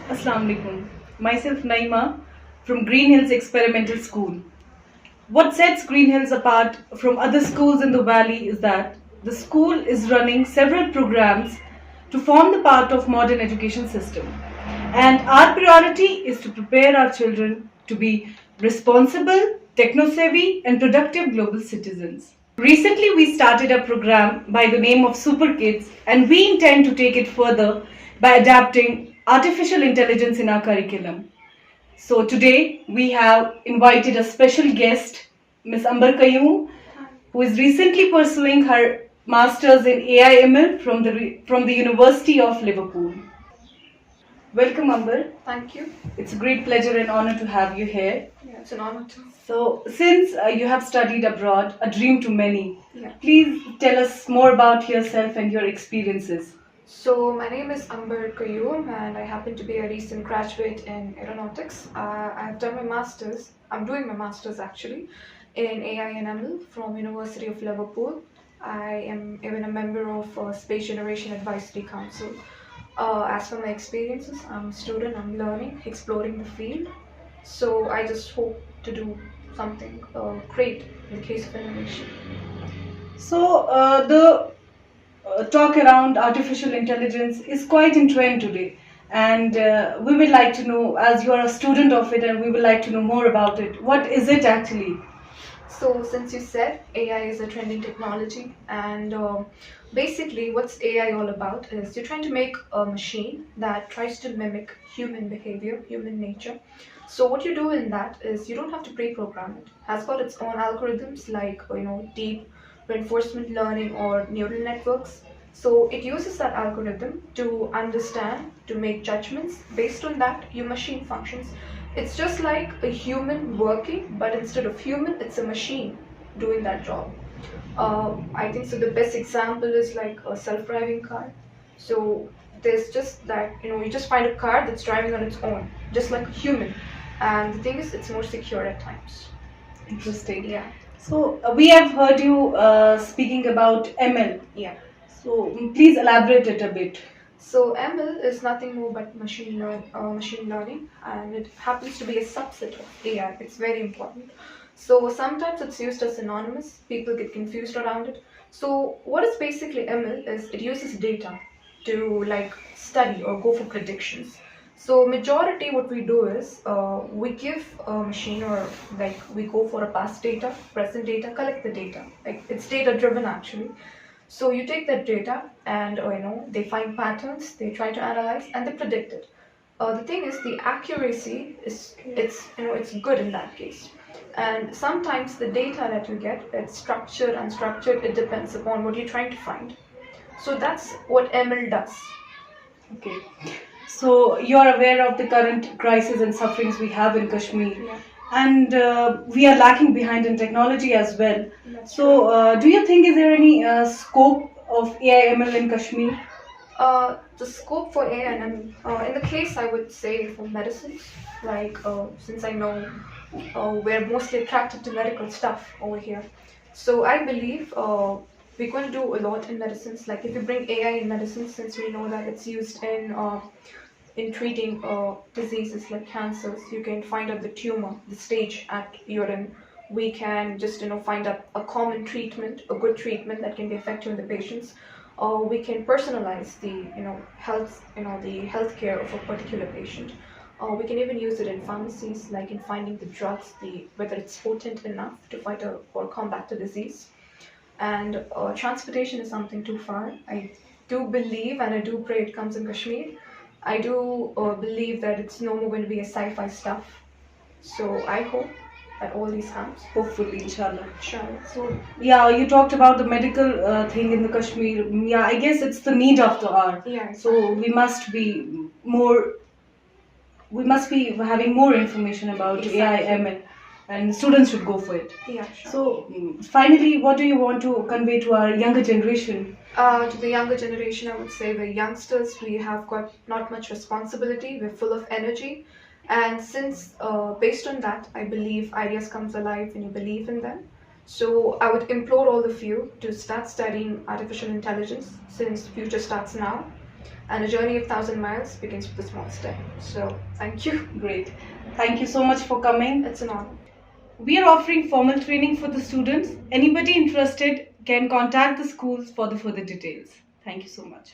Assalamu alaikum. Myself Naima from GreenHills Experimental School. What sets GreenHills apart from other schools in the valley is that the school is running several programs to form the part of modern education system. And our priority is to prepare our children to be responsible, techno-savvy and productive global citizens. Recently, we started a program by the name of Super Kids, and we intend to take it further by adapting artificial intelligence in our curriculum. So, today we have invited a special guest, Ms. Amber Kayoum, who is recently pursuing her Masters in AI/ML from the University of Liverpool. Welcome, Amber. Thank you. It's a great pleasure and honor to have you here. Yeah, it's an honor too. So, since you have studied abroad, a dream to many, Yeah. please tell us more about yourself and your experiences. So my name is Amber Kayoum and I happen to be a recent graduate in aeronautics. I've done my masters. I'm doing my masters actually in AI and ML from University of Liverpool. I am even a member of Space Generation Advisory Council. As for my experiences, I'm a student. I'm learning, exploring the field. So I just hope to do something great in the case of innovation. So, the talk around artificial intelligence is quite in trend today, and we would like to know, as you are a student of it, and we would like to know more about it. What is it actually? So, since you said AI is a trending technology, and basically, what's AI all about is you're trying to make a machine that tries to mimic human behavior, human nature. So, what you do in that is you don't have to pre-program it. It has got its own algorithms like deep reinforcement learning or neural networks. So, it uses that algorithm to understand, to make judgments. Based on that, your machine functions. It's just like a human working, but instead of human, it's a machine doing that job. I think so. The best example is like a self-driving car. So there's just that you just find a car that's driving on its own, just like a human. And the thing is, it's more secure at times. Interesting. Yeah, So, we have heard you speaking about ML. yeah. So, please elaborate it a bit. So ML is nothing more but machine learning, and it happens to be a subset of AI. It's very important. So sometimes it's used as synonymous. People get confused around it. So what is basically ML is it uses data to like study or go for predictions. So majority what we do is we give a machine or like we go for a past data, present data, collect the data. Like it's data driven actually. So you take that data and they find patterns, they try to analyze and they predict it. The thing is the accuracy is it's good in that case. And sometimes the data that you get, it's structured, unstructured, it depends upon what you're trying to find. So that's what ML does. Okay. So, you are aware of the current crisis and sufferings we have in Kashmir, Yeah. and we are lacking behind in technology as well. That's So, do you think is there any scope of AI/ML in Kashmir? The scope for AI and in the case I would say for medicines, like since I know we're mostly attracted to medical stuff over here. So I believe we're going to do a lot in medicines. Like if you bring AI in medicine, since we know that it's used in treating diseases like cancers, you can find out the tumor, the stage at you're in. We can just find a common treatment, a good treatment that can be effective in the patients. Or we can personalize the health the healthcare of a particular patient. We can even use it in pharmacies, like in finding the drugs, whether it's potent enough to fight or combat the disease. And transportation is something too far. I do believe and I do pray it comes in Kashmir. I do believe that it's no more going to be a sci-fi stuff. So I hope that all these comes. Hopefully, inshallah. Sure. So, yeah, you talked about the medical thing in the Kashmir. Yeah, I guess it's the need of the hour. Yeah. So, we must be having more information about Exactly. AI/ML, and students should go for it. Yeah. Sure. So, finally, what do you want to convey to our younger generation? To the younger generation, I would say the youngsters, we have got not much responsibility. We're full of energy. And since, based on that, I believe ideas comes alive when you believe in them. So I would implore all of you to start studying artificial intelligence since future starts now. and a journey of 1,000 miles begins with a small step. So, thank you. Great. Thank you so much for coming. It's an honor. We are offering formal training for the students. Anybody interested can contact the schools for the further details. Thank you so much.